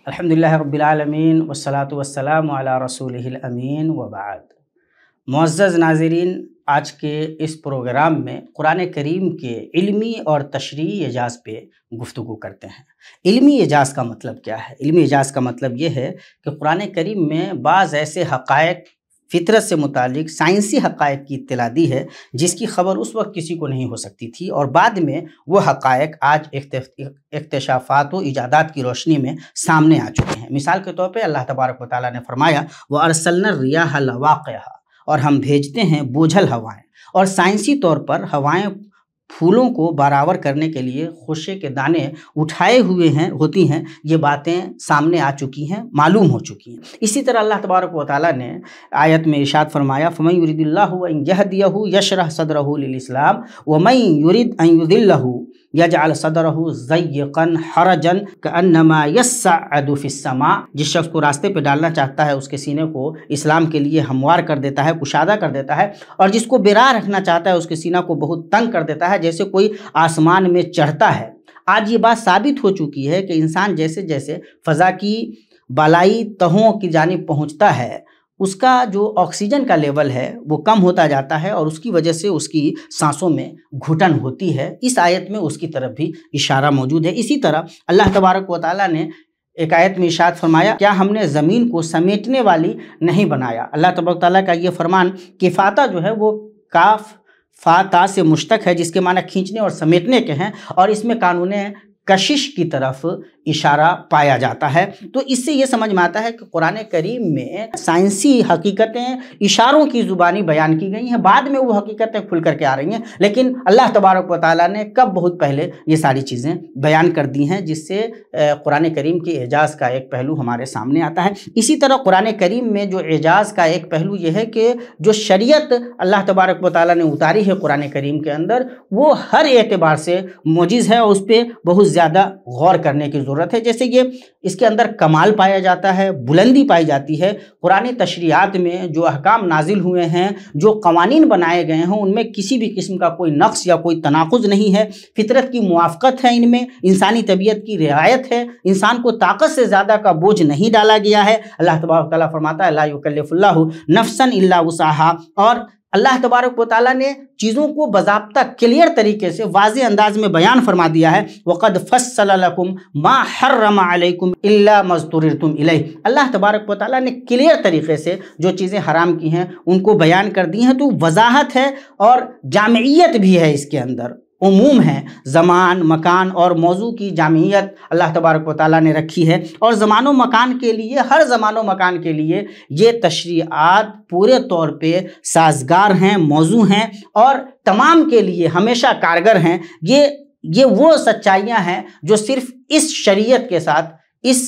الحمدللہ رب العالمین والصلاة والسلام علی رسولہ الامین وبعد۔ معزز ناظرین، آج کے اس پروگرام میں قرآن کریم کے علمی اور تشریعی اعجاز پہ گفتگو کرتے ہیں۔ علمی اعجاز کا مطلب کیا ہے؟ علمی اعجاز کا مطلب یہ ہے کہ قرآن کریم میں بعض ایسے حقائق فطرت سے متعلق سائنسی حقائق کی اطلاع دی ہے جس کی خبر اس وقت کسی کو نہیں ہو سکتی تھی، اور بعد میں وہ حقائق آج اکتشافات و ایجادات کی روشنی میں سامنے آ چکے ہیں۔ مثال کے طور پہ اللہ تبارک و تعالیٰ نے فرمایا وَأَرْسَلْنَا الرِّيَاحَ لَوَاقِحَ، اور ہم بھیجتے ہیں بوجھل ہوائیں، اور سائنسی طور پر ہوائیں پھولوں کو برابر کرنے کے لیے خوشے کے دانے اٹھائے ہوئے ہوتی ہیں۔ یہ باتیں سامنے آ چکی ہیں، معلوم ہو چکی ہیں۔ اسی طرح اللہ تبارک و تعالیٰ نے آیت میں ارشاد فرمایا فَمَن يُرِدِ اللَّهُ أَن يَهْدِيَهُ يَشْرَحْ صَدْرَهُ لِلْإِسْلَامِ وَمَن يُرِدْ أَن يُضِلَّهُ يَجْعَلْ صَدْرَهُ ضَيِّقًا حَرَجًا كَأَنَّمَا يَصَّعَّدُ فِي السَّمَاءِ، جس شخص کو راستے پہ ڈالنا چاہتا ہے اس کے سینے کو اسلام کے لیے ہموار کر دیتا ہے، کشادہ کر دیتا ہے، اور جس کو براہ رکھنا چاہتا ہے اس کے سینہ کو بہت تنگ کر دیتا ہے، جیسے کوئی آسمان میں چڑھتا ہے۔ آج یہ بات ثابت ہو چکی ہے کہ انسان جیسے جیسے فضا کی بالائی تہوں کی جانب پہنچتا ہے، اس کا جو آکسیجن کا لیول ہے وہ کم ہوتا جاتا ہے، اور اس کی وجہ سے اس کی سانسوں میں گھٹن ہوتی ہے۔ اس آیت میں اس کی طرف بھی اشارہ موجود ہے۔ اسی طرح اللہ تبارک و تعالیٰ نے ایک آیت میں ارشاد فرمایا کیا ہم نے زمین کو سمیٹنے والی نہیں بنایا؟ اللہ تبارک و تعالیٰ کا یہ فرمان کفاتہ جو ہے وہ کاف فا تا سے مشتق ہے، جس کے معنی کھینچنے اور سمیٹنے کے ہیں، اور اس میں قانون کشش کی طرف اشارہ پایا جاتا ہے۔ تو اس سے یہ سمجھ میں آتا ہے کہ قرآن کریم میں سائنسی حقیقتیں اشاروں کی زبانی بیان کی گئی ہیں، بعد میں وہ حقیقتیں کھل کر کے آ رہی ہیں، لیکن اللہ تبارک و تعالیٰ نے کب بہت پہلے یہ ساری چیزیں بیان کر دی ہیں، جس سے قرآن کریم کے اعجاز کا ایک پہلو ہمارے سامنے آتا ہے۔ اسی طرح قرآن کریم میں جو اعجاز کا ایک پہلو یہ ہے کہ جو شریعت اللہ تبارک و تعالیٰ نے اتاری ہے قرآن کریم کے اندر، وہ ہر اعتبار سے معجز ہے، اور اس پہ بہت زیادہ غور کرنے کی ضرورت ہے۔ جیسے یہ اس کے اندر کمال پایا جاتا ہے، بلندی پائی جاتی ہے۔ قرآن تشریعات میں جو احکام نازل ہوئے ہیں، جو قوانین بنائے گئے ہیں، ان میں کسی بھی قسم کا کوئی نقص یا کوئی تناقض نہیں ہے، فطرت کی موافقت ہے، ان میں انسانی طبیعت کی رعایت ہے، انسان کو طاقت سے زیادہ کا بوجھ نہیں ڈالا گیا ہے۔ اللہ تبارک و تعالیٰ فرماتا ہے لا یکلف اللہ نفسا الا وسعها، اور اللہ تبارک و تعالیٰ نے چیزوں کو باضابطہ کلیئر طریقے سے واضح انداز میں بیان فرما دیا ہے وَقَدْ فَصَّلَ لَكُمْ مَا حَرَّمَ عَلَيْكُمْ إِلَّا مَا اضْطُرِرْتُمْ إِلَيْهِ۔ اللہ تبارک و تعالیٰ نے کلیئر طریقے سے جو چیزیں حرام کی ہیں ان کو بیان کر دی ہیں، تو وضاحت ہے اور جامعیت بھی ہے، اس کے اندر عموم ہے، زمان مکان اور موضوع کی جامعیت اللہ تبارک و تعالیٰ نے رکھی ہے، اور زمان و مکان کے لیے، ہر زمان و مکان کے لیے یہ تشریعات پورے طور پہ سازگار ہیں، موضوع ہیں، اور تمام کے لیے ہمیشہ کارگر ہیں۔ یہ وہ سچائیاں ہیں جو صرف اس شریعت کے ساتھ، اس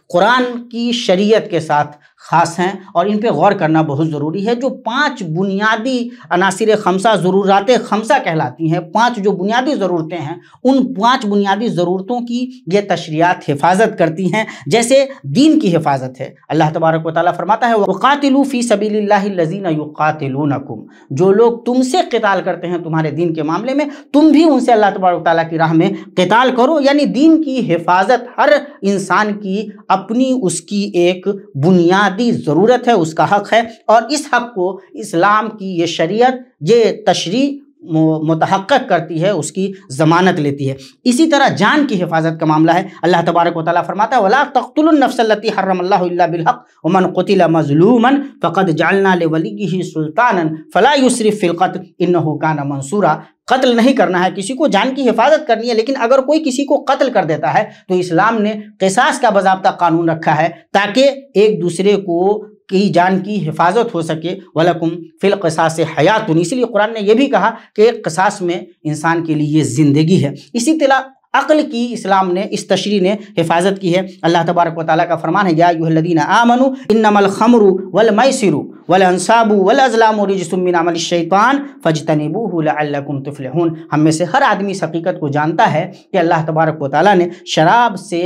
قرآن کی شریعت کے ساتھ خاص ہیں، اور ان پہ غور کرنا بہت ضروری ہے۔ جو 5 بنیادی عناصر خمسہ، ضرورات خمسہ کہلاتی ہیں، 5 جو بنیادی ضرورتیں ہیں، ان 5 بنیادی ضرورتوں کی یہ تشریعات حفاظت کرتی ہیں۔ جیسے دین کی حفاظت ہے، اللہ تبارک و تعالیٰ فرماتا ہے وَقَاتِلُوا فِي سَبِيلِ اللَّهِ الَّذِينَ يُقَاتِلُونَكُمْ، جو لوگ تم سے قتال کرتے ہیں تمہارے دین کے معاملے میں، تم بھی ان سے اللہ تبارک و تعالیٰ کی راہ میں قتال کرو۔ یعنی دین کی حفاظت ہر انسان کی اپنی اس کی ایک بنیادی ضرورت ہے، اس کا حق ہے، اور اس حق کو اسلام کی یہ شریعت، یہ تشریع متحقق کرتی ہے، اس کی ضمانت لیتی ہے۔ اسی طرح جان کی حفاظت کا معاملہ ہے، اللہ تبارک و تعالیٰ فرماتا ہے وَلَا تَقْتُلُوا النَّفْسَ الَّتِي حَرَّمَ اللَّهُ إِلَّا بِالْحَقِّ وَمَنْ قُتِلَ مَظْلُومًا فَقَدْ جَعَلْنَا لِوَلِيِّهِ سُلْطَانًا فَلَا يُسْرِفْ فِي الْقَتْلِ إِنَّهُ كَانَ مَنْصُورًا۔ قتل نہیں کرنا ہے، کسی کو جان کی حفاظت کرنی ہے، لیکن اگر کوئی کسی کو قتل کر دیتا ہے تو اسلام نے قصاص کا باضابطہ قانون رکھا ہے، تاکہ ایک دوسرے کی جان کی حفاظت ہو سکے۔ وَلَكُمْ فِي الْقِصَاصِ حَيَاةٌ، اسی لیے قرآن نے یہ بھی کہا کہ قصاص میں انسان کے لیے زندگی ہے۔ اسی طرح عقل کی اسلام نے، اس تشریع نے حفاظت کی ہے۔ اللہ تبارک و تعالیٰ کا فرمان ہے یا ایھا الذین آمنوا انما الخمر والمیسر والانصاب والازلام رجس من عمل الشیطان فاجتنبوه لعلکم تفلحون۔ ہم میں سے ہر آدمی اس حقیقت کو جانتا ہے کہ اللہ تبارک و تعالیٰ نے شراب سے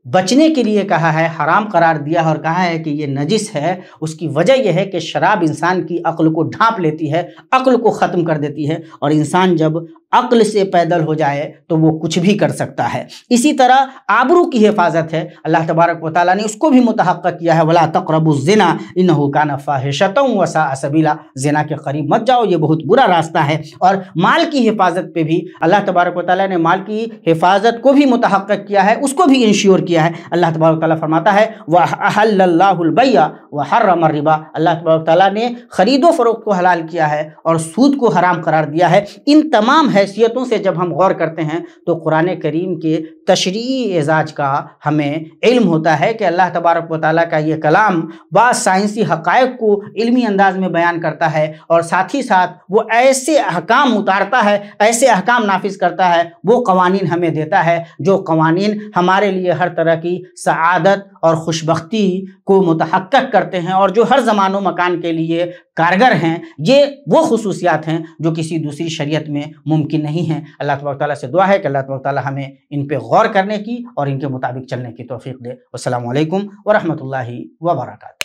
بچنے کے لیے کہا ہے، حرام قرار دیا ہے اور کہا ہے کہ یہ نجس ہے، اس کی وجہ یہ ہے کہ شراب انسان کی عقل کو ڈھانپ لیتی ہے، عقل کو ختم کر دیتی ہے، اور انسان جب عقل سے پیدل ہو جائے تو وہ کچھ بھی کر سکتا ہے۔ اسی طرح آبرو کی حفاظت ہے، اللہ تبارک و تعالیٰ نے اس کو بھی متحقق کیا ہے، وَلَا تَقْرَبُوا الزِّنَا إِنَّهُ كَانَ فَاحِشَةً وَسَاءَ سَبِيلًا، زنا کے قریب مت جاؤ، یہ بہت برا راستہ ہے۔ اور مال کی حفاظت پہ بھی اللہ تبارک و تعالیٰ نے مال کی حفاظت کو بھی متحقق کیا ہے، اس کو بھی انشور کیا ہے۔ اللہ تبارک و تعالیٰ فرماتا ہے وَأَحَلَّ اللَّهُ الْبَيْعَ وَحَرَّمَ الرِّبَا، اللہ تبارک و تعالیٰ نے خرید و فروخت کو حلال کیا ہے اور سود کو حرام قرار دیا ہے۔ ان تمام حیثیتوں سے جب ہم غور کرتے ہیں تو قرآن کریم کے تشریعی اعزاز کا ہمیں علم ہوتا ہے کہ اللہ تبارک و تعالیٰ کا یہ کلام بعض سائنسی حقائق کو علمی انداز میں بیان کرتا ہے، اور ساتھ ہی ساتھ وہ ایسے احکام اتارتا ہے، ایسے احکام نافذ کرتا ہے، وہ قوانین ہمیں دیتا ہے جو قوانین ہمارے لیے ہر طرح کی سعادت اور خوشبختی کو متحقق کرتے ہیں، اور جو ہر زمان و مکان کے لیے کارگر ہیں۔ یہ وہ خصوصیات ہیں جو کسی دوسری شریعت میں ممکن نہیں ہیں۔ اللہ تبارک تعالیٰ سے دعا ہے کہ اللہ تبارک تعالیٰ ہمیں ان پہ غور کرنے کی اور ان کے مطابق چلنے کی توفیق دے۔ والسلام علیکم ورحمۃ اللہ وبرکاتہ۔